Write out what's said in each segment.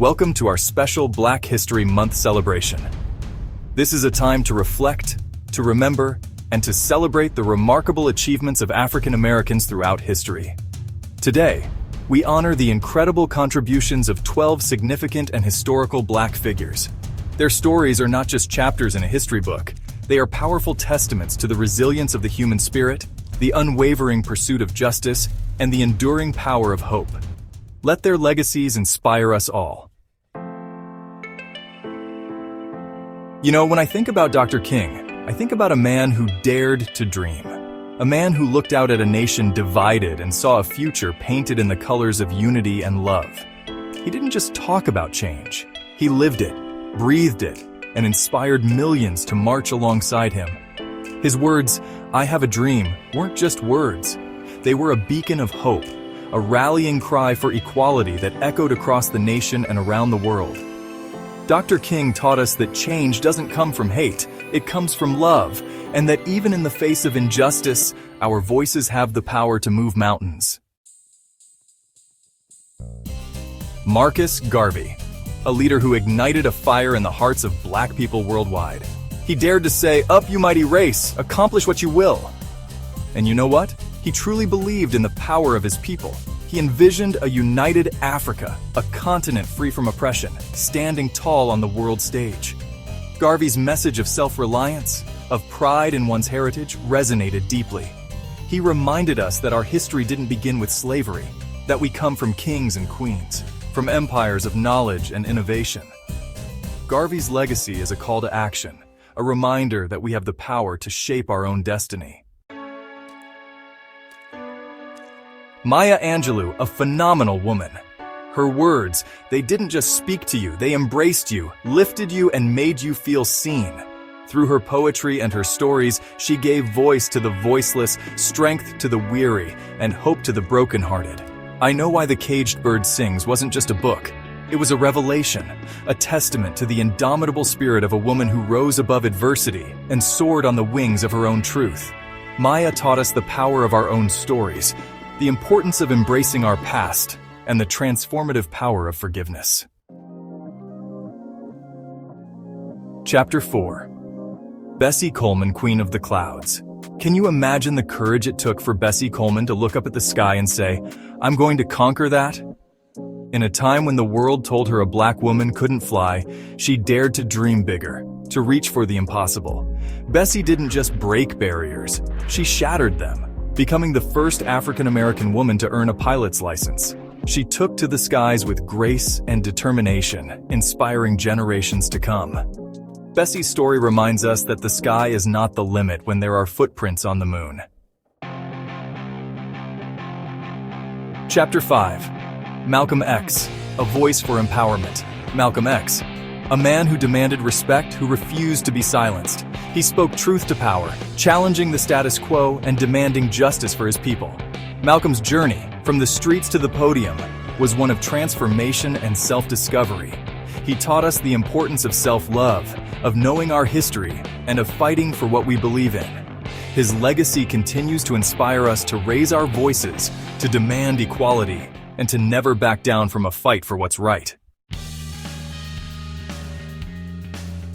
Welcome to our special Black History Month celebration. This is a time to reflect, to remember, and to celebrate the remarkable achievements of African Americans throughout history. Today, we honor the incredible contributions of 12 significant and historical Black figures. Their stories are not just chapters in a history book, they are powerful testaments to the resilience of the human spirit, the unwavering pursuit of justice, and the enduring power of hope. Let their legacies inspire us all. You know, when I think about Dr. King, I think about a man who dared to dream. A man who looked out at a nation divided and saw a future painted in the colors of unity and love. He didn't just talk about change. He lived it, breathed it, and inspired millions to march alongside him. His words, "I have a dream," weren't just words. They were a beacon of hope, a rallying cry for equality that echoed across the nation and around the world. Dr. King taught us that change doesn't come from hate, it comes from love, and that even in the face of injustice, our voices have the power to move mountains. Marcus Garvey, a leader who ignited a fire in the hearts of Black people worldwide. He dared to say, "Up, you mighty race, accomplish what you will." And you know what? He truly believed in the power of his people. He envisioned a united Africa, a continent free from oppression, standing tall on the world stage. Garvey's message of self-reliance, of pride in one's heritage, resonated deeply. He reminded us that our history didn't begin with slavery, that we come from kings and queens, from empires of knowledge and innovation. Garvey's legacy is a call to action, a reminder that we have the power to shape our own destiny. Maya Angelou, a phenomenal woman. Her words, they didn't just speak to you, they embraced you, lifted you, and made you feel seen. Through her poetry and her stories, she gave voice to the voiceless, strength to the weary, and hope to the brokenhearted. I Know Why the Caged Bird Sings wasn't just a book. It was a revelation, a testament to the indomitable spirit of a woman who rose above adversity and soared on the wings of her own truth. Maya taught us the power of our own stories, the importance of embracing our past, and the transformative power of forgiveness. Chapter 4. Bessie Coleman, Queen of the Clouds. Can you imagine the courage it took for Bessie Coleman to look up at the sky and say, "I'm going to conquer that"? In a time when the world told her a Black woman couldn't fly, she dared to dream bigger, to reach for the impossible. Bessie didn't just break barriers, she shattered them, becoming the first African-American woman to earn a pilot's license. She took to the skies with grace and determination, inspiring generations to come. Bessie's story reminds us that the sky is not the limit when there are footprints on the moon. Chapter 5. Malcolm X, a voice for empowerment. Malcolm X, a man who demanded respect, who refused to be silenced. He spoke truth to power, challenging the status quo and demanding justice for his people. Malcolm's journey, from the streets to the podium, was one of transformation and self-discovery. He taught us the importance of self-love, of knowing our history, and of fighting for what we believe in. His legacy continues to inspire us to raise our voices, to demand equality, and to never back down from a fight for what's right.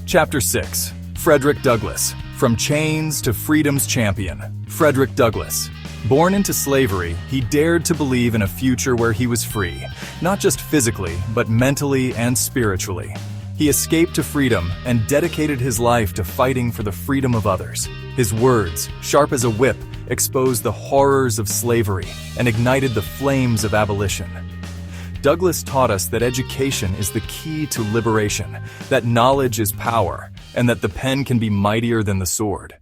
Chapter 6. Frederick Douglass, from chains to freedom's champion. Frederick Douglass. Born into slavery, he dared to believe in a future where he was free, not just physically, but mentally and spiritually. He escaped to freedom and dedicated his life to fighting for the freedom of others. His words, sharp as a whip, exposed the horrors of slavery and ignited the flames of abolition. Douglass taught us that education is the key to liberation, that knowledge is power, and that the pen can be mightier than the sword.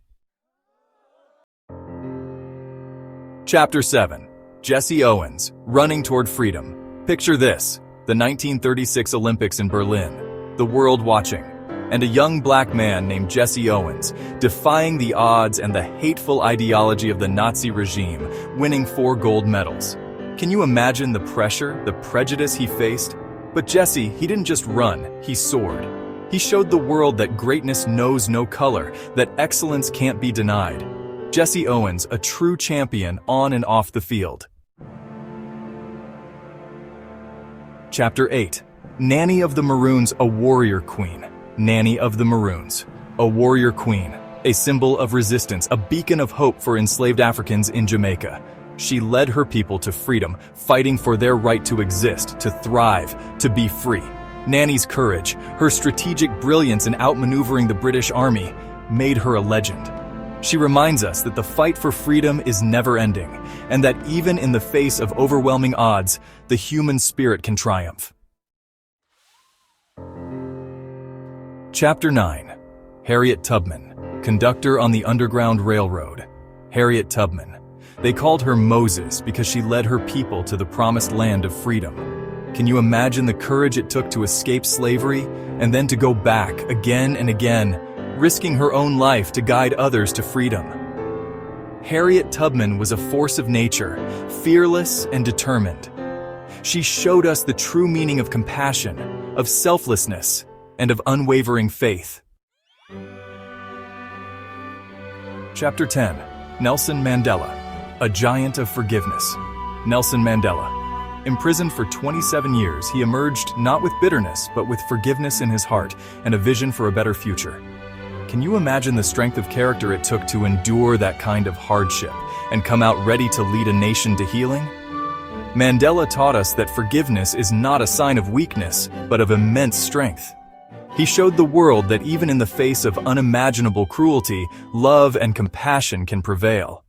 Chapter 7. Jesse Owens, running toward freedom. Picture this, the 1936 Olympics in Berlin, the world watching, and a young Black man named Jesse Owens, defying the odds and the hateful ideology of the Nazi regime, winning 4 gold medals. Can you imagine the pressure, the prejudice he faced? But Jesse, he didn't just run, he soared. He showed the world that greatness knows no color, that excellence can't be denied. Jesse Owens, a true champion on and off the field. Chapter 8. Nanny of the Maroons, a warrior queen. Nanny of the Maroons, a warrior queen, a symbol of resistance, a beacon of hope for enslaved Africans in Jamaica. She led her people to freedom, fighting for their right to exist, to thrive, to be free. Nanny's courage, her strategic brilliance in outmaneuvering the British Army, made her a legend. She reminds us that the fight for freedom is never-ending, and that even in the face of overwhelming odds, the human spirit can triumph. Chapter 9. Harriet Tubman, Conductor on the Underground Railroad. Harriet Tubman. They called her Moses because she led her people to the promised land of freedom. Can you imagine the courage it took to escape slavery and then to go back again and again, risking her own life to guide others to freedom? Harriet Tubman was a force of nature, fearless and determined. She showed us the true meaning of compassion, of selflessness, and of unwavering faith. Chapter 10. Nelson Mandela, a giant of forgiveness. Nelson Mandela. Imprisoned for 27 years, he emerged not with bitterness, but with forgiveness in his heart and a vision for a better future. Can you imagine the strength of character it took to endure that kind of hardship and come out ready to lead a nation to healing? Mandela taught us that forgiveness is not a sign of weakness, but of immense strength. He showed the world that even in the face of unimaginable cruelty, love and compassion can prevail.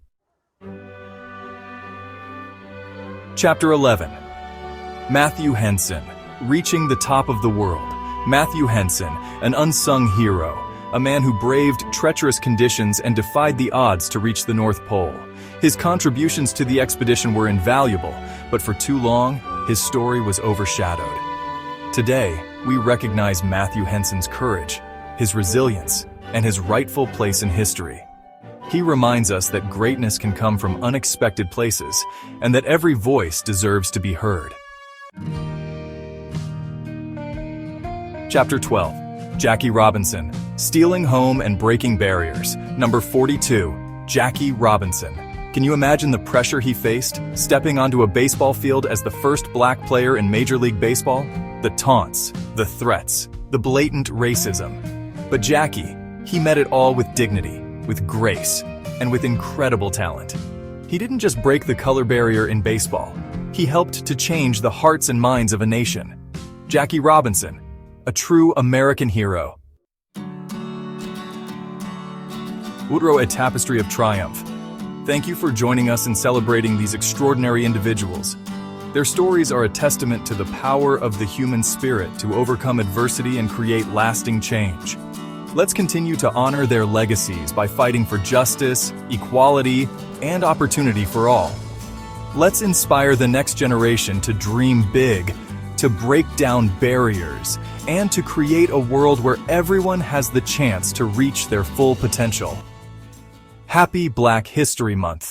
Chapter 11. Matthew Henson, reaching the top of the world. Matthew Henson, an unsung hero, a man who braved treacherous conditions and defied the odds to reach the North Pole. His contributions to the expedition were invaluable, but for too long, his story was overshadowed. Today, we recognize Matthew Henson's courage, his resilience, and his rightful place in history. He reminds us that greatness can come from unexpected places, and that every voice deserves to be heard. Chapter 12. Jackie Robinson, Stealing Home and Breaking Barriers. Number 42. Jackie Robinson. Can you imagine the pressure he faced, stepping onto a baseball field as the first black player in Major League Baseball? The taunts, the threats, the blatant racism. But Jackie, he met it all with dignity, with grace, and with incredible talent. He didn't just break the color barrier in baseball. He helped to change the hearts and minds of a nation. Jackie Robinson, a true American hero. Woodrow, a Tapestry of Triumph. Thank you for joining us in celebrating these extraordinary individuals. Their stories are a testament to the power of the human spirit to overcome adversity and create lasting change. Let's continue to honor their legacies by fighting for justice, equality, and opportunity for all. Let's inspire the next generation to dream big, to break down barriers, and to create a world where everyone has the chance to reach their full potential. Happy Black History Month!